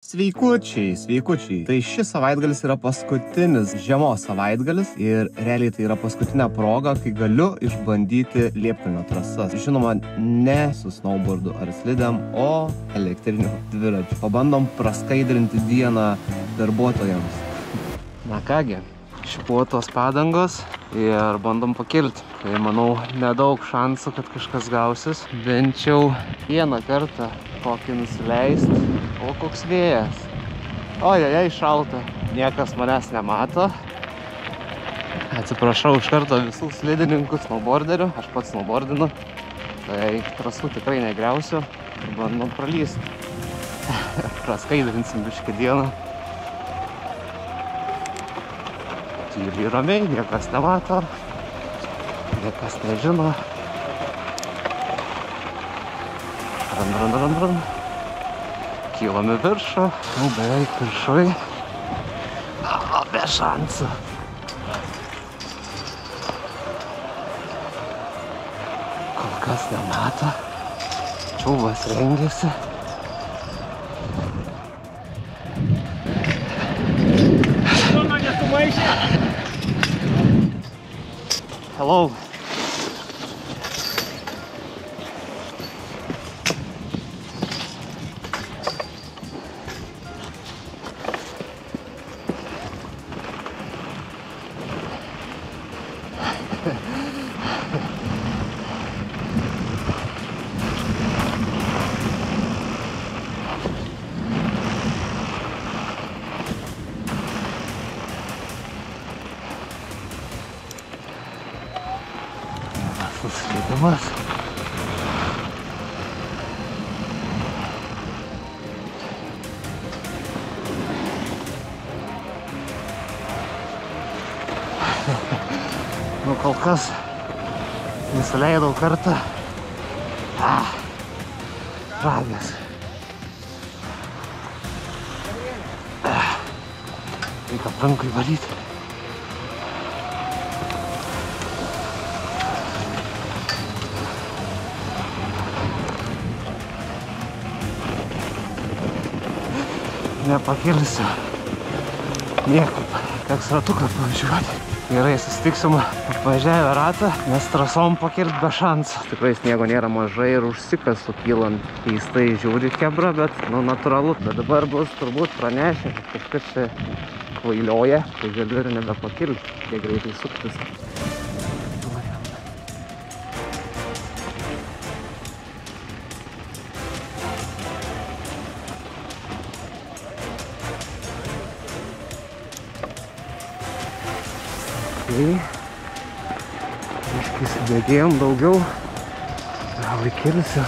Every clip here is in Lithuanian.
Sveikučiai. Tai šis savaitgalis yra paskutinis žiemos savaitgalis ir realiai tai yra paskutinė proga, kai galiu išbandyti liepkalnio trasas. Žinoma, ne su snowboardu ar slidėm, o elektriniu dviračiu. Pabandom praskaidrinti dieną darbuotojams. Na kągi, šipuotos padangos ir bandom pakilti. Tai manau, nedaug šansų, kad kažkas gausis. Bent jau vieną kartą kokį nusileist. O koks vėjas. Ojojai, šalta. Niekas manęs nemato. Atsiprašau iš karto visų slidininkų, snowboarderių. Aš pats snowboardinu. Tai trasų tikrai negriausiu. Ir bandom pralysti. Praskaidrinsim biškį dieną. Tyliai ramiai, niekas nemato. Niekas nežino. Ran. Kylam į viršų, beveik viršui. Be šansų. Kol kas nemato. Čiūvas rengiasi. Hello. Suslydimas. Nu kol kas nusileidau kartą. Ragas. Reikia rankui valyti. Nepakilsiu. Niekaip. Teks ratuką pavažiuoti. Gerai, susitiksim apvažiavę ratą, nes trasom pakilti be šansų. Tikrai sniego nėra mažai ir užsikasu kylant. Keistai žiūri kebra, bet natūralu. Bet dabar bus turbūt pranešę, kad kažkas čia kvailioja, tai galiu ir nebepakilti. Kiek greitai suktis. Iškai įsibėgėjom daugiau. Gal įkilsiu.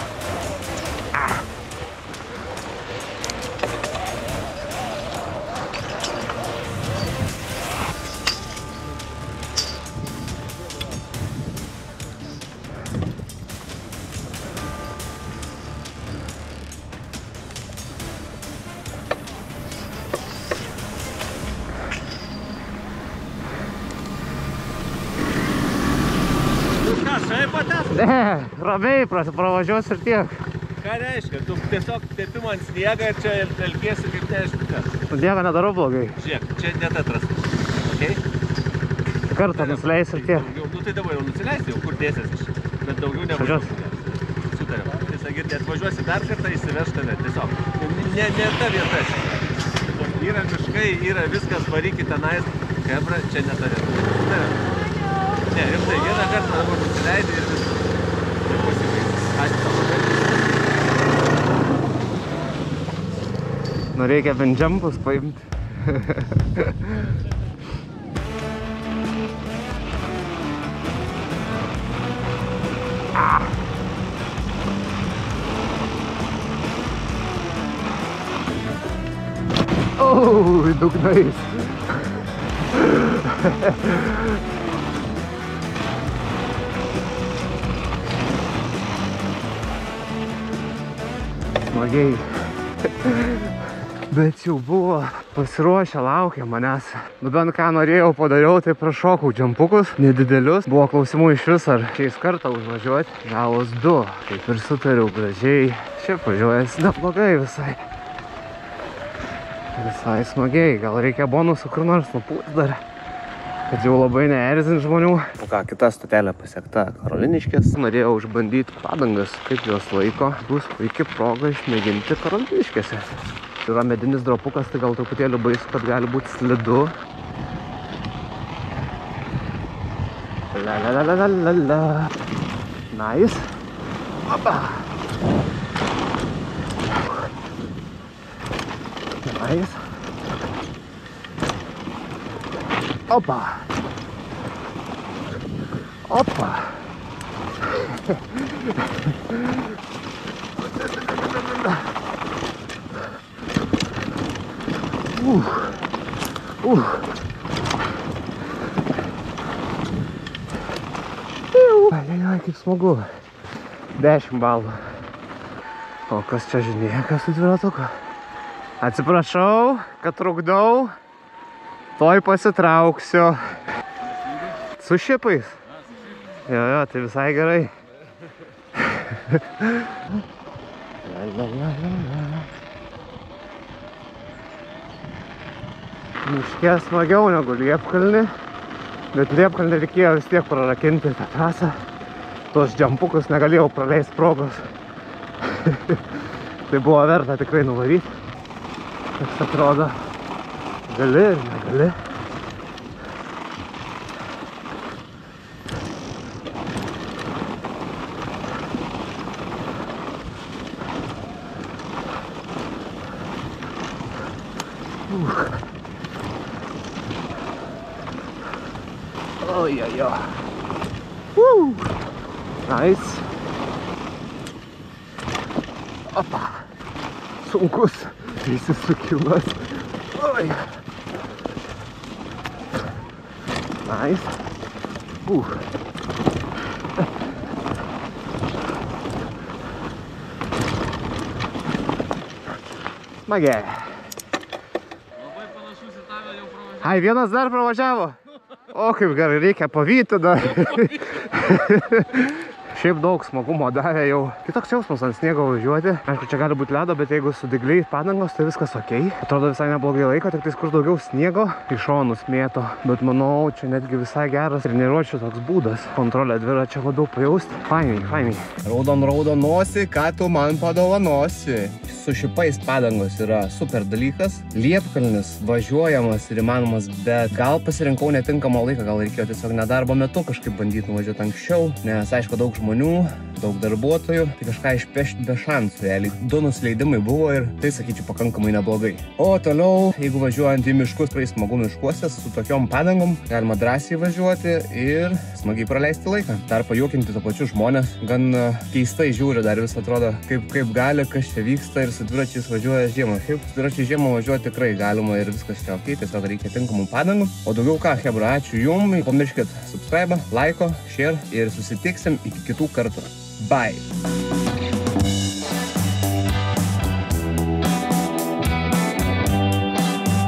Ne, ramiai pravažiuos ir tiek. Ką reiškia? Tu tiesiog tepi man sniegą ir čia elgiesi kaip neaišku kas. Nieko nedarau blogai. Žiūrėk, čia ne ta trasa. Okay? Kartą nusileis ir tiek. Nu tai dabar jau nusileisi, jau kur dėsies iš. Bet daugiau nevažiuosi. Sutariam. Tiesiog girdė, atvažiuosi dar kartą, įsiveš tave. Tiesiog. Ne ta vieta. Yra miškai, yra viskas, varykit tenais. Kebra, čia ne ta vieta. Sutariam. Ne, rimtai, vieną kartą dabar nusileidai ir viskas. Ir pasibaigis. Ačiū tau. Nu reikia bent jumpus paimti. Dugnais. Smagiai. Bet jau buvo pasiruošę, laukia manęs. Nu bent ką norėjau padariau, tai prašokau džampukus nedidelius. Buvo klausimų iš vis, ar šiais kartą užvažiuoti. Gavos 2, kaip ir sutariau gražiai. Šiaip važiuojas neblogai visai. Visai smagiai, gal reikia bonusų kur nors nupūti dar, kad jau labai neerzint žmonių. O ką, kita stotelė pasiekta Karoliniškės. Norėjau išbandyti padangas, kaip jos laiko. Bus puikia proga išmėginti Karoliniškėse. Yra medinis dropukas, tai gal truputėlį baisu, kad gali būti slidu. La la la la la la. Nice. Opa. Nice. Opa. Opa. Ai, kaip smagu. 10 balų. O kas čia žinėja, kas su dviratuku? Atsiprašau, kad trukdau. Toj pasitrauksiu. Su šipais? Jo, tai visai gerai. Miške smagiau negu Liepkalnį, bet Liepkalnį reikėjo vis tiek prarakinti tą trasą. Tos džampukus negalėjau praleisti progos. Tai buvo verta tikrai nuvaryti. Kas atrodo, gali ir negali. Oi. Nice. Opa. Sunkus įsisukimas. Oi. Nice. Smagiai. Labai panašus į tave jau pravažiavo. Ai, vienas dar pravažiavo. O, kaip gerai, reikia pavyti dar. Šiaip daug smagumo davė jau. Kitoks jausmas ant sniego važiuoti. Aišku, čia gali būti ledo, bet jeigu su dygliais padangos, tai viskas okei. Atrodo visai neblogai laiko, tik tais kur daugiau sniego iš šonus mėto. Bet manau, čia netgi visai geras treniruočių toks būdas. Kontrolę dviračio labiau pajausti. Fainiai. Raudonosi, ką tu man padovanosi? Su šipais padangos yra super dalykas. Liepkalnis važiuojamas ir įmanomas, bet gal pasirinkau netinkamą laiką, gal reikėjo tiesiog nedarbo metu kažkaip bandyti nuvažiuoti anksčiau, nes aišku daug žmonių, daug darbuotojų, tai kažką išpešti be šansų. Realiai 2 nusileidimai buvo ir tai sakyčiau pakankamai neblogai. O toliau, jeigu važiuojant į miškus, praeis smagu miškuose, su tokiom padangom galima drąsiai važiuoti ir smagiai praleisti laiką. Dar pajuokinti to pačiu žmonės, gan keistai žiūri, dar vis atrodo, kaip gali, kas čia vyksta ir su dviračiais važiuoja žiemą. Šiaip su dviračiais žiemą važiuoti tikrai galima ir viskas čia okei, tiesiog reikia tinkamų padangų. O daugiau ką, chebra, ačiū jum, pamirškit subscribe, laiko, share ir susitiksim iki kitų kartų. Bye!